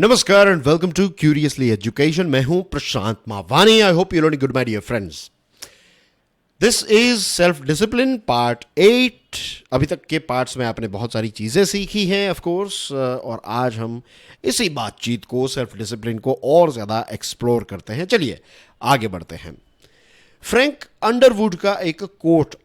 नमस्कार and welcome to curiously education. मैं हूं Prashant Mavani. I hope you learning good my dear friends. This is self discipline part 8। अभी तक के पार्ट्स में आपने बहुत सारी चीज़ें सीखी हैं ऑफ कोर्स, और आज हम इसी बातचीत को, सेल्फ डिसिप्लिन को और ज़्यादा एक्सप्लोर करते हैं। चलिए आगे बढ़ते हैं। फ्रैंक अंडरवुड का एक कोट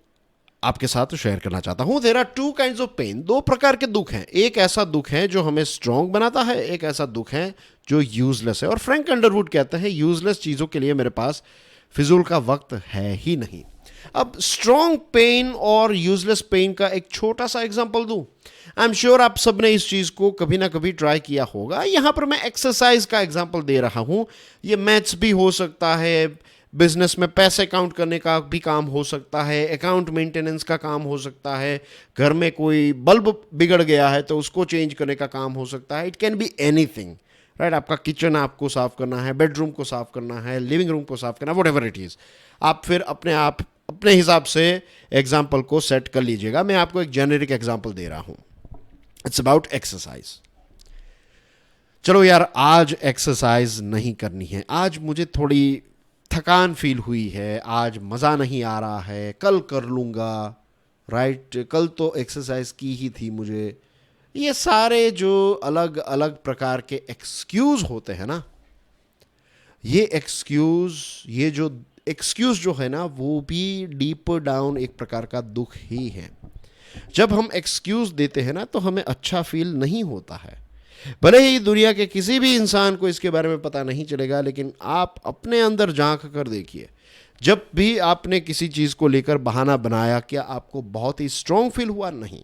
आपके साथ शेयर करना चाहता हूं। There are two kinds of pain. दो प्रकार के दुख हैं। एक ऐसा दुख है जो हमें स्ट्रांग बनाता है, एक ऐसा दुख है जो यूजलेस है। और फ्रैंक अंडरवुड कहते हैं यूजलेस चीज़ों के लिए मेरे पास फिजूल का वक्त है ही नहीं। अब स्ट्रांग पेन और यूजलेस पेन का एक छोटा सा एग्जांपल दूं। आई एम श्योर आप सब ने इस चीज़ को कभी ना कभी ट्राई किया होगा। यहां पर मैं एक्सरसाइज का एग्जांपल दे रहा हूं। ये मैथ्स भी हो सकता है, बिजनेस में पैसे काउंट करने का भी काम हो सकता है, अकाउंट मेंटेनेंस का काम हो सकता है, घर में कोई बल्ब बिगड़ गया है तो उसको चेंज करने का काम हो सकता है। It can be anything, right. आपका किचन आपको साफ करना है, बेडरूम को साफ करना है, लिविंग रूम को साफ करना है, व्हाटएवर इट इज। आप फिर अपने हिसाब से एग्जाम्पल को सेट कर लीजिएगा। मैं आपको एक जेनेरिक एग्जाम्पल दे रहा हूं। It's about exercise. चलो यार, आज एक्सरसाइज नहीं करनी है, आज मुझे थोड़ी थकान फील हुई है, आज मज़ा नहीं आ रहा है, कल कर लूँगा, राइट। कल तो एक्सरसाइज की ही थी मुझे। ये सारे जो अलग अलग प्रकार के एक्सक्यूज़ होते हैं ना, ये जो एक्सक्यूज़ जो है ना, वो भी डीपर डाउन एक प्रकार का दुख ही है। जब हम एक्सक्यूज़ देते हैं ना तो हमें अच्छा फील नहीं होता है। भले ही दुनिया के किसी भी इंसान को इसके बारे में पता नहीं चलेगा, लेकिन आप अपने अंदर झांक कर देखिए। जब भी आपने किसी चीज़ को लेकर बहाना बनाया, क्या आपको बहुत ही स्ट्रांग फील हुआ? नहीं।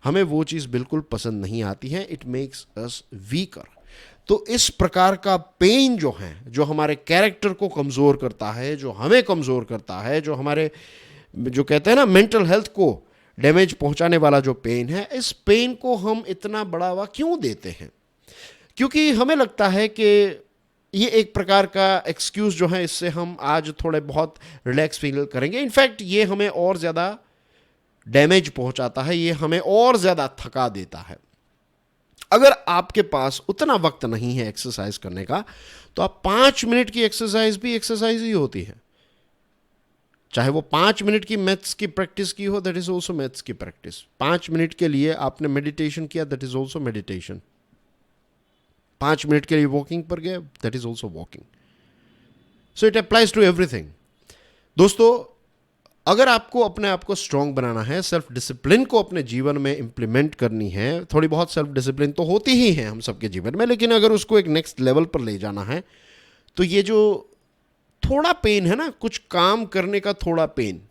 हमें वो चीज़ बिल्कुल पसंद नहीं आती है। It makes us weaker. तो इस प्रकार का पेन जो है, जो हमारे कैरेक्टर को कमज़ोर करता है, जो हमें कमज़ोर करता है, जो हमारे, जो कहते हैं ना, मेंटल हेल्थ को डैमेज पहुंचाने वाला जो पेन है, इस पेन को हम इतना बढ़ावा क्यों देते हैं? क्योंकि हमें लगता है कि ये एक प्रकार का एक्सक्यूज़ जो है, इससे हम आज थोड़े बहुत रिलैक्स फील करेंगे। इनफैक्ट ये हमें और ज़्यादा डैमेज पहुंचाता है, ये हमें और ज़्यादा थका देता है। अगर आपके पास उतना वक्त नहीं है एक्सरसाइज करने का, तो आप 5 मिनट की एक्सरसाइज भी एक्सरसाइज ही होती है। चाहे वो 5 मिनट की मैथ्स की प्रैक्टिस की हो, दैट इज ऑल्सो मैथ्स की प्रैक्टिस। 5 मिनट के लिए आपने मेडिटेशन किया, that is also meditation. 5 minute के लिए वॉकिंग पर गए, that is also walking. So it applies to everything. दोस्तों, अगर आपको अपने आप को स्ट्रांग बनाना है, सेल्फ डिसिप्लिन को अपने जीवन में इंप्लीमेंट करनी है, थोड़ी बहुत सेल्फ डिसिप्लिन तो होती ही है हम सबके जीवन में, लेकिन अगर उसको एक नेक्स्ट लेवल पर ले जाना है, तो ये जो थोड़ा पेन है ना, कुछ काम करने का थोड़ा पेन,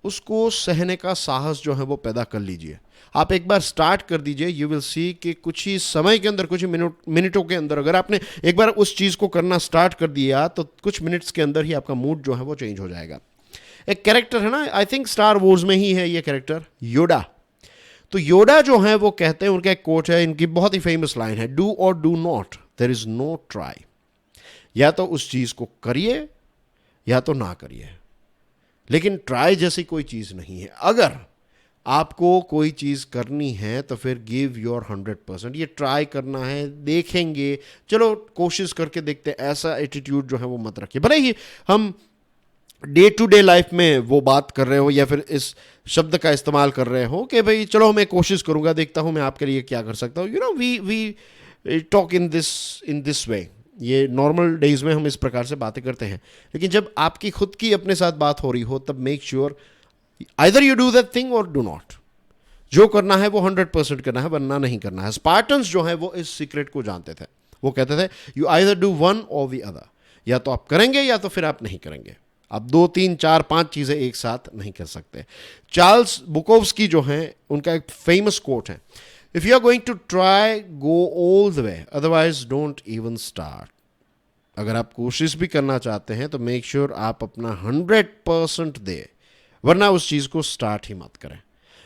उसको सहने का साहस जो है वो पैदा कर लीजिए। आप एक बार स्टार्ट कर दीजिए, यू विल सी कि कुछ ही समय के अंदर, कुछ ही मिनटों के अंदर, अगर आपने एक बार उस चीज़ को करना स्टार्ट कर दिया, तो कुछ मिनट्स के अंदर ही आपका मूड जो है वो चेंज हो जाएगा। एक कैरेक्टर है ना, आई थिंक स्टार वॉर्स में ही है ये कैरेक्टर, योडा। तो योडा जो है वो कहते हैं, उनका एक कोट है, इनकी बहुत ही फेमस लाइन है, डू और do not, there is no try. या तो उस चीज़ को करिए या तो ना करिए, लेकिन ट्राई जैसी कोई चीज़ नहीं है। अगर आपको कोई चीज़ करनी है तो फिर गिव योर 100%। ये ट्राई करना है, देखेंगे, चलो कोशिश करके देखते हैं, ऐसा एटीट्यूड जो है वो मत रखिए। भले ही हम डे टू डे लाइफ में वो बात कर रहे हो या फिर इस शब्द का इस्तेमाल कर रहे हो कि भाई चलो मैं कोशिश करूँगा, देखता हूँ मैं आपके लिए क्या कर सकता हूँ। You know, we talk in this way. ये नॉर्मल डेज में हम इस प्रकार से बातें करते हैं, लेकिन जब आपकी खुद की अपने साथ बात हो रही हो, तब make sure either you do that thing और डू नॉट। जो करना है वो 100% करना है, वरना नहीं करना है। स्पार्टन्स जो है वो इस सीक्रेट को जानते थे। वो कहते थे यू आइदर डू वन और द अदर। या तो आप करेंगे या तो फिर आप नहीं करेंगे। आप 2, 3, 4, 5 चीज़ें एक साथ नहीं कर सकते। चार्ल्स बुकोव्स्की जो हैं, उनका एक फेमस कोट है, If you are going to try, go all the way. Otherwise, don't even start. अगर आप कोशिश भी करना चाहते हैं तो मेक श्योर आप अपना 100% दे, वरना उस चीज़ को स्टार्ट ही मत करें।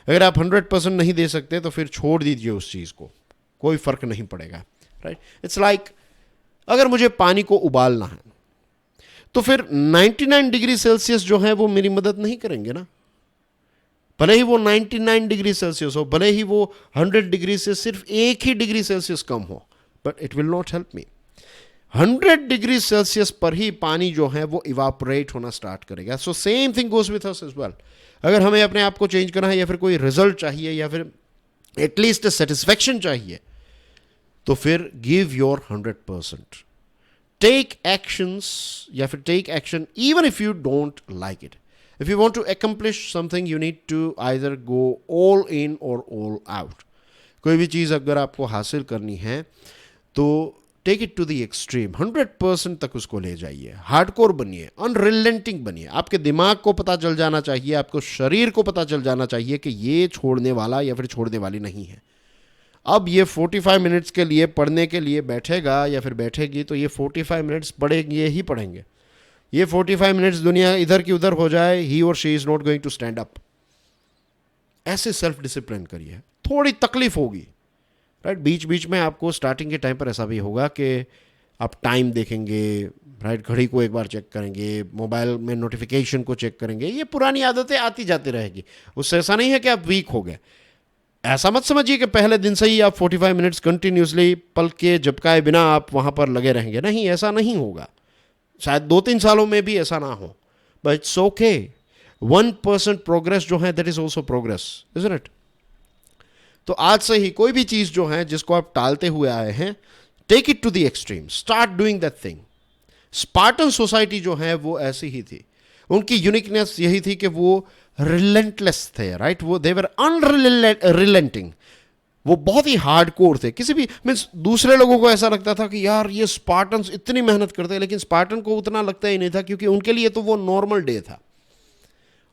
अगर आप 100% नहीं दे सकते तो फिर छोड़ दीजिए उस चीज़ को, कोई फ़र्क नहीं पड़ेगा, राइट। इट्स लाइक, अगर मुझे पानी को उबालना है तो फिर 99 डिग्री सेल्सियस जो है वो मेरी मदद नहीं करेंगे ना। भले ही वो 99 डिग्री सेल्सियस हो, भले ही वो 100 डिग्री से सिर्फ 1 ही डिग्री सेल्सियस कम हो, but it will not help me. 100 degree Celsius पर ही पानी जो है वो इवापोरेट होना स्टार्ट करेगा। So same thing goes with us as well. अगर हमें अपने आप को चेंज करना है या फिर कोई रिजल्ट चाहिए या फिर एटलीस्ट सेटिस्फैक्शन चाहिए, तो फिर गिव योर 100%। टेक एक्शंस या फिर take action even if you don't like it. If you want to accomplish something you need to either go all in और ऑल आउट। कोई भी चीज़ अगर आपको हासिल करनी है तो take it to the extreme, 100% तक उसको ले जाइए। हार्डकोर बनिए, अनरिलेंटिंग बनिए। आपके दिमाग को पता चल जाना चाहिए, आपको शरीर को पता चल जाना चाहिए कि ये छोड़ने वाला या फिर छोड़ने वाली नहीं है। अब ये 45 मिनट्स के लिए पढ़ने के लिए बैठेगा या फिर बैठेगी तो ये 45 मिनट्स पढ़ेंगे ही पढ़ेंगे। ये 45 मिनट्स दुनिया इधर की उधर हो जाए, ही और she is not going to stand up. ऐसे सेल्फ डिसिप्लिन करिए। थोड़ी तकलीफ होगी, राइट। बीच बीच में आपको स्टार्टिंग के टाइम पर ऐसा भी होगा कि आप टाइम देखेंगे, राइट, घड़ी को एक बार चेक करेंगे, मोबाइल में नोटिफिकेशन को चेक करेंगे। ये पुरानी आदतें आती जाती रहेगी। उससे ऐसा नहीं है कि आप वीक हो गए। ऐसा मत समझिए कि पहले दिन से ही आप 45 मिनट्स कंटिन्यूसली पल के झपकाए बिना आप वहाँ पर लगे रहेंगे। नहीं, ऐसा नहीं होगा। शायद 2-3 सालों में भी ऐसा ना हो, बट इट्स ओके। 1% प्रोग्रेस जो है that is also progress, isn't it? तो आज से ही कोई भी चीज़ जो है जिसको आप टालते हुए आए हैं, take it to the extreme, start doing that thing. Spartan society जो है वो ऐसी ही थी। उनकी यूनिकनेस यही थी कि वो रिलेंटलेस थे, राइट। वो दे वर अनरिलेंटिंग। वो बहुत ही हार्डकोर थे। किसी भी मीन्स दूसरे लोगों को ऐसा लगता था कि यार ये स्पार्टन्स इतनी मेहनत करते हैं, लेकिन स्पार्टन को उतना लगता ही नहीं था, क्योंकि उनके लिए तो वो नॉर्मल डे था।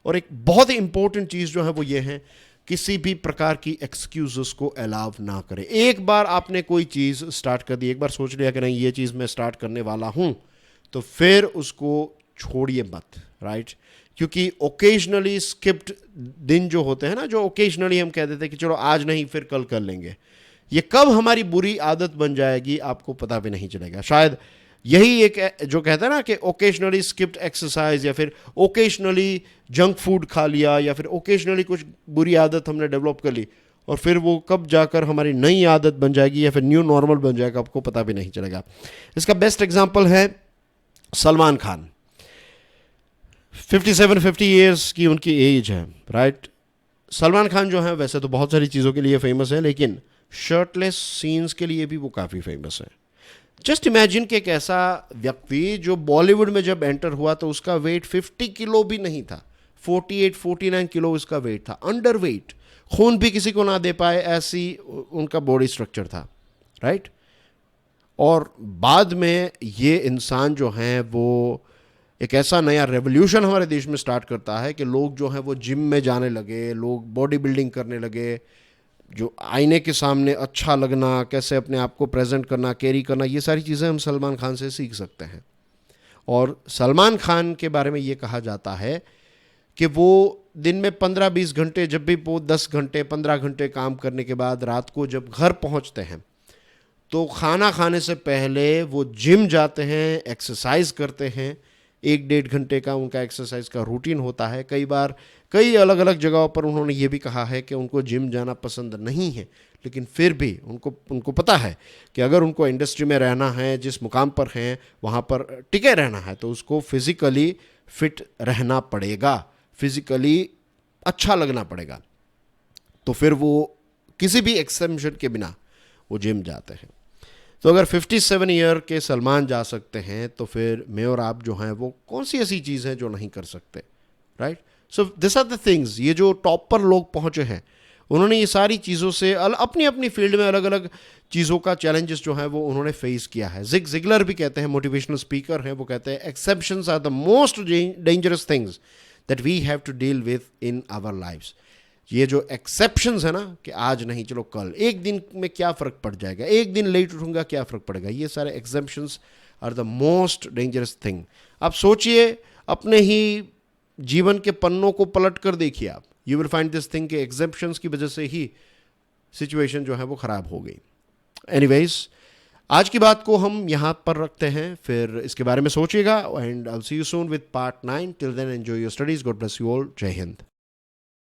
और एक बहुत ही इंपॉर्टेंट चीज़ जो है वो ये है, किसी भी प्रकार की एक्सक्यूजेस को अलाउ ना करें। एक बार आपने कोई चीज़ स्टार्ट कर दी, एक बार सोच लिया कि नहीं ये चीज़ मैं स्टार्ट करने वाला हूँ, तो फिर उसको छोड़िए मत, राइट। क्योंकि ओकेजनली स्किप्ड दिन जो होते हैं ना, जो ओकेजनली हम कह देते हैं कि चलो आज नहीं फिर कल कर लेंगे, ये कब हमारी बुरी आदत बन जाएगी आपको पता भी नहीं चलेगा। शायद यही एक जो कहते हैं ना कि ओकेजनली स्किप्ड एक्सरसाइज या फिर ओकेजनली जंक फूड खा लिया या फिर ओकेजनली कुछ बुरी आदत हमने डेवलप कर ली, और फिर वो कब जाकर हमारी नई आदत बन जाएगी या फिर न्यू नॉर्मल बन जाएगा आपको पता भी नहीं चलेगा। इसका बेस्ट एग्जांपल है सलमान खान। 50 ईयर्स की उनकी एज है, राइट। सलमान खान जो है वैसे तो बहुत सारी चीज़ों के लिए फेमस है, लेकिन शर्टलेस सीन्स के लिए भी वो काफ़ी फेमस है। जस्ट इमेजिन कि एक ऐसा व्यक्ति जो बॉलीवुड में जब एंटर हुआ तो उसका वेट 50 किलो भी नहीं था, 48-49 किलो उसका वेट था, अंडर वेट, खून भी किसी को ना दे पाए ऐसी उनका बॉडी स्ट्रक्चर था, राइट। और बाद में ये इंसान जो है वो एक ऐसा नया रेवोल्यूशन हमारे देश में स्टार्ट करता है कि लोग जो हैं वो जिम में जाने लगे, लोग बॉडी बिल्डिंग करने लगे, जो आईने के सामने अच्छा लगना, कैसे अपने आप को प्रेजेंट करना, कैरी करना, ये सारी चीज़ें हम सलमान खान से सीख सकते हैं। और सलमान खान के बारे में ये कहा जाता है कि वो दिन में 15-20 घंटे, जब भी वो 10 घंटे 15 घंटे काम करने के बाद रात को जब घर पहुंचते हैं तो खाना खाने से पहले वो जिम जाते हैं, एक्सरसाइज करते हैं। 1-1.5 घंटे का उनका एक्सरसाइज का रूटीन होता है। कई बार कई अलग अलग जगहों पर उन्होंने ये भी कहा है कि उनको जिम जाना पसंद नहीं है, लेकिन फिर भी उनको पता है कि अगर उनको इंडस्ट्री में रहना है, जिस मुकाम पर हैं वहाँ पर टिके रहना है, तो उसको फिज़िकली फिट रहना पड़ेगा, फिज़िकली अच्छा लगना पड़ेगा। तो फिर वो किसी भी एक्सेप्शन के बिना वो जिम जाते हैं। तो अगर 57 ईयर के सलमान जा सकते हैं तो फिर मैं और आप जो हैं वो कौन सी ऐसी चीज़ है जो नहीं कर सकते, right. So this are the things. ये जो टॉप पर लोग पहुंचे हैं उन्होंने ये सारी चीज़ों से अपनी अपनी फील्ड में अलग अलग चीज़ों का चैलेंजेस जो है वो उन्होंने फेस किया है। जिग जिगलर भी कहते हैं, मोटिवेशनल स्पीकर हैं, वो कहते हैं exceptions are the most dangerous things that we have to deal with in our lives. ये जो एक्सेप्शंस है ना कि आज नहीं चलो कल, एक दिन में क्या फ़र्क पड़ जाएगा, एक दिन लेट उठूंगा क्या फ़र्क पड़ेगा, ये सारे exceptions are the most dangerous thing. आप सोचिए, अपने ही जीवन के पन्नों को पलट कर देखिए आप, you will find this thing के एक्सेप्शंस की वजह से ही सिचुएशन जो है वो ख़राब हो गई। एनीवेज, आज की बात को हम यहाँ पर रखते हैं, फिर इसके बारे में सोचिएगा, and I will see you soon with part 9। Till then enjoy your studies, God bless you all, जय हिंद।